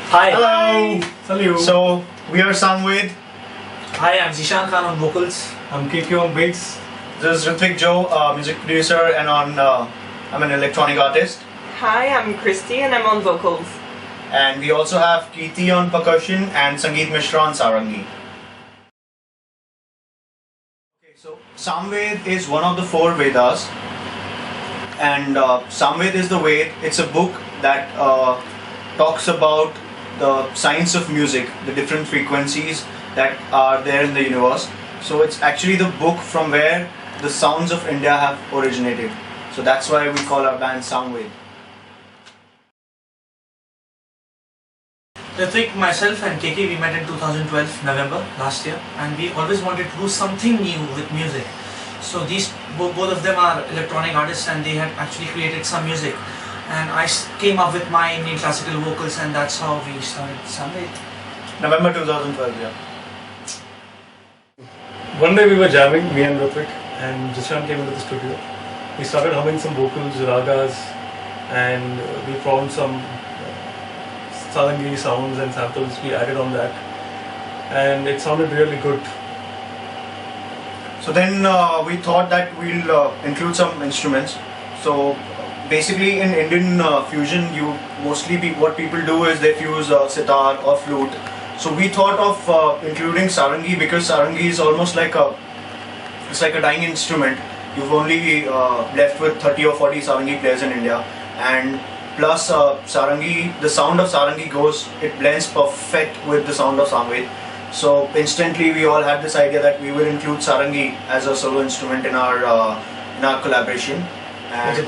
Hi. Hello. Salut. So we are Samved. Hi, I'm Zishan Khan on vocals. I'm KK on bass. This is Ritvik Joe, music producer, and I'm an electronic artist. Hi, I'm Christy and I'm on vocals. And we also have Kirti on percussion and Sangeet Mishra on sarangi. Okay, so Samved is one of the 4 Vedas, and Samved is the Ved. It's a book that talks about the science of music, the different frequencies that are there in the universe. So it's actually the book from where the sounds of India have originated. So that's why we call our band Samved. Ritvik, myself and KK, we met in 2012 November last year, and we always wanted to do something new with music. So these both of them are electronic artists, and they had actually created some music. And I came up with my Indian classical vocals, and that's how we started Samved. November 2012, yeah. One day we were jamming, me and Ritvik, and Jishan came into the studio. We started humming some vocals, ragas, and we found some sarangi sounds and samples. We added on that, and it sounded really good. So then we thought that we'll include some instruments. So basically in Indian fusion, what people do is they fuse sitar or flute. So we thought of including sarangi, because sarangi is almost like it's like a dying instrument. You've only left with 30 or 40 sarangi players in India, and plus sarangi, the sound of sarangi it blends perfect with the sound of Samved. So instantly we all had this idea that we will include sarangi as a solo instrument in our collaboration. And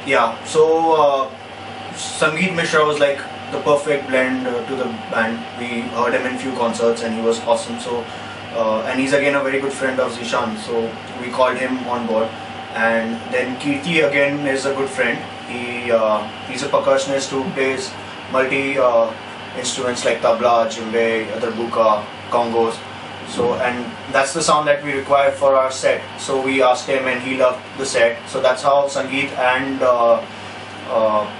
yeah, so Sangeet Mishra was like the perfect blend to the band. We heard him in few concerts and he was awesome. So and he's again a very good friend of Zishan, so we called him on board. And then Kirti again is a good friend. He's a percussionist who plays multi instruments like tabla, djembe, darbuka, congos. So, and that's the sound that we required for our set. So we asked him and he loved the set. So that's how Sangeet and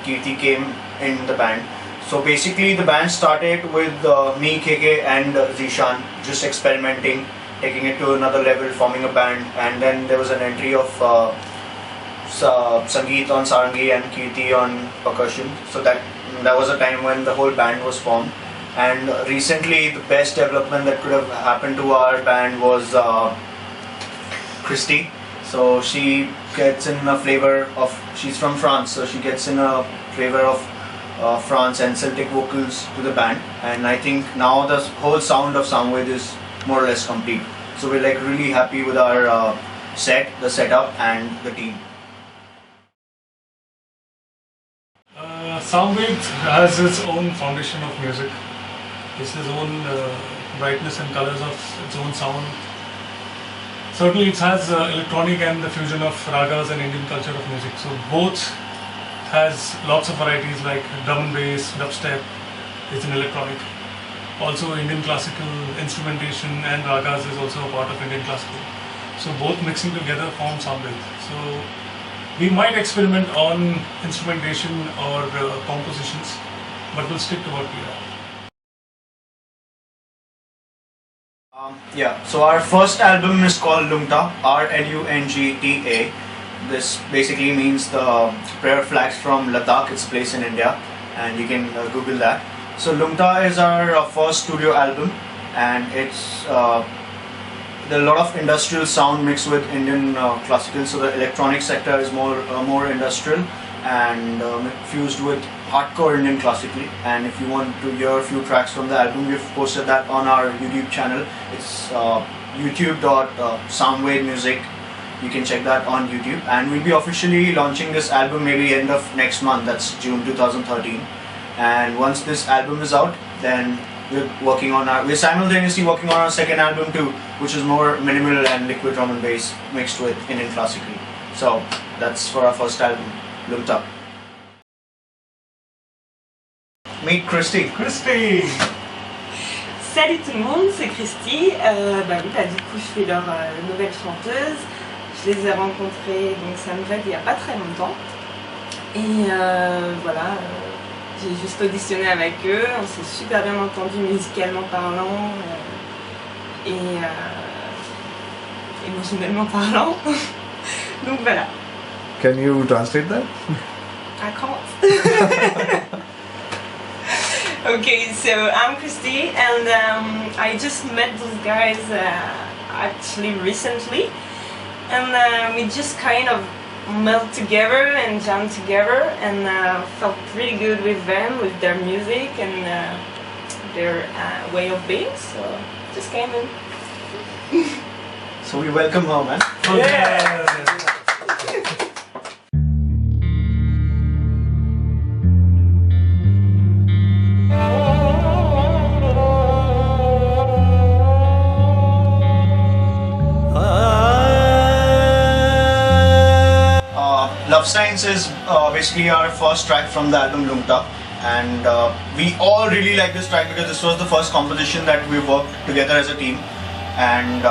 Kirti came in the band. So basically the band started with me, KK and Zishan just experimenting, taking it to another level, forming a band. And then there was an entry of Sangeet on sarangi and Kirti on percussion. So that was a time when the whole band was formed. And recently the best development that could have happened to our band was Christy. So she gets in a flavor of, she's from France, so she gets in a flavor of France and Celtic vocals to the band. And I think now the whole sound of Samved is more or less complete. So we're like really happy with our the setup and the team. Samved has its own foundation of music. It's its own brightness and colors of its own sound. Certainly it has electronic and the fusion of ragas and Indian culture of music. So both has lots of varieties like drum and bass, dubstep is an electronic. Also Indian classical instrumentation and ragas is also a part of Indian classical. So both mixing together form Samved. So we might experiment on instrumentation or compositions, but we'll stick to what we are. Yeah, so our first album is called Lungta, R-L-U-N-G-T-A. This basically means the prayer flags from Ladakh, its place in India, and you can Google that. So Lungta is our first studio album, and it's there are a lot of industrial sound mixed with Indian classical. So the electronic sector is more industrial and fused with hardcore Indian classical. And if you want to hear a few tracks from the album, we've posted that on our YouTube channel. It's youtube.samved music. You can check that on YouTube, and we'll be officially launching this album maybe end of next month, that's June 2013. And once this album is out, then we're simultaneously working on our second album too, which is more minimal and liquid drum and bass mixed with Indian classical. So that's for our first album, Lungta. Meet Christy. Christy! Salut tout le monde, c'est Christy. Du coup je fais leur nouvelle chanteuse. Je les ai rencontrés donc Samved il n'y a pas très longtemps. Et voilà, J'ai juste auditionné avec eux, on s'est super bien entendu musicalement parlant et émotionnellement parlant. Donc voilà. Can you translate that? I can't. Okay, so I'm Christy and I just met those guys actually recently, and we just kind of meld together and jam together, and felt pretty good with them, with their music and their way of being, so just came in. So we welcome her, man. Yeah. Love Science is basically our first track from the album Lumta, and we all really like this track because this was the first composition that we worked together as a team. And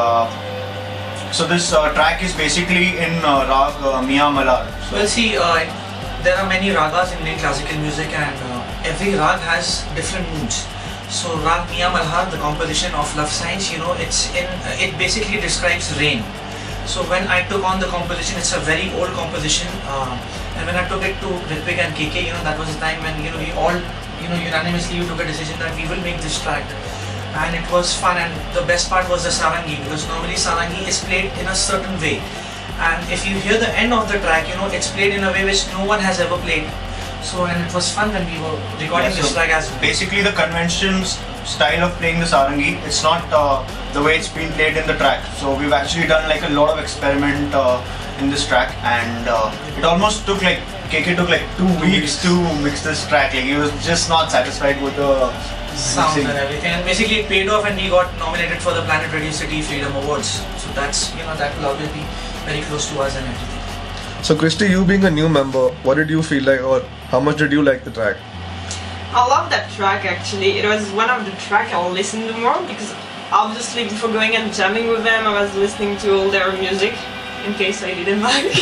so this track is basically in Rag Mia Malar. Well, see, there are many ragas in Indian classical music, and every rag has different moods. So Rag Mia Malhar, the composition of Love Science, you know, it basically describes rain. So when I took on the composition, it's a very old composition, and when I took it to Ritwik and KK, you know, that was the time when, you know, we all, you know, unanimously took a decision that we will make this track, and it was fun. And the best part was the sarangi, because normally sarangi is played in a certain way, and if you hear the end of the track, you know, it's played in a way which no one has ever played. So, and it was fun when we were recording this track as well. Basically the convention style of playing the sarangi, it's not the way it's been played in the track. So we've actually done like a lot of experiment in this track, and it almost took like, KK took like 2 weeks to mix this track. Like he was just not satisfied with the sounds mixing. and everything, and basically it paid off, and we got nominated for the Planet Radio City Freedom Awards. So that's, you know, that will always be very close to us and everything. So Christy, you being a new member, what did you feel like, or how much did you like the track? I love that track actually. It was one of the tracks I listened to more because obviously before going and jamming with them I was listening to all their music in case I didn't like.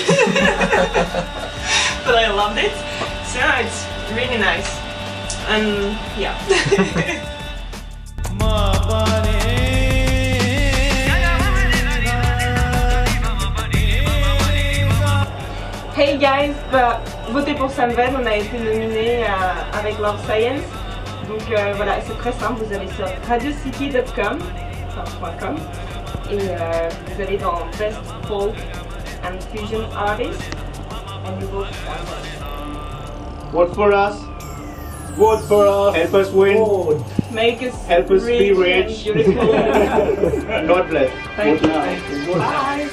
But I loved it. So it's really nice. And yeah. Hey guys, votez pour Samved, on a été nominé avec Love Science. Donc voilà, c'est très simple, vous allez sur radiocity.com et vous allez dans Best Folk and Fusion Artist and you vote for Samved. Vote for us. Vote for us. Help us win. Make us Help us be rich rich. and beautiful. God bless. Thank Vote you. now. Bye.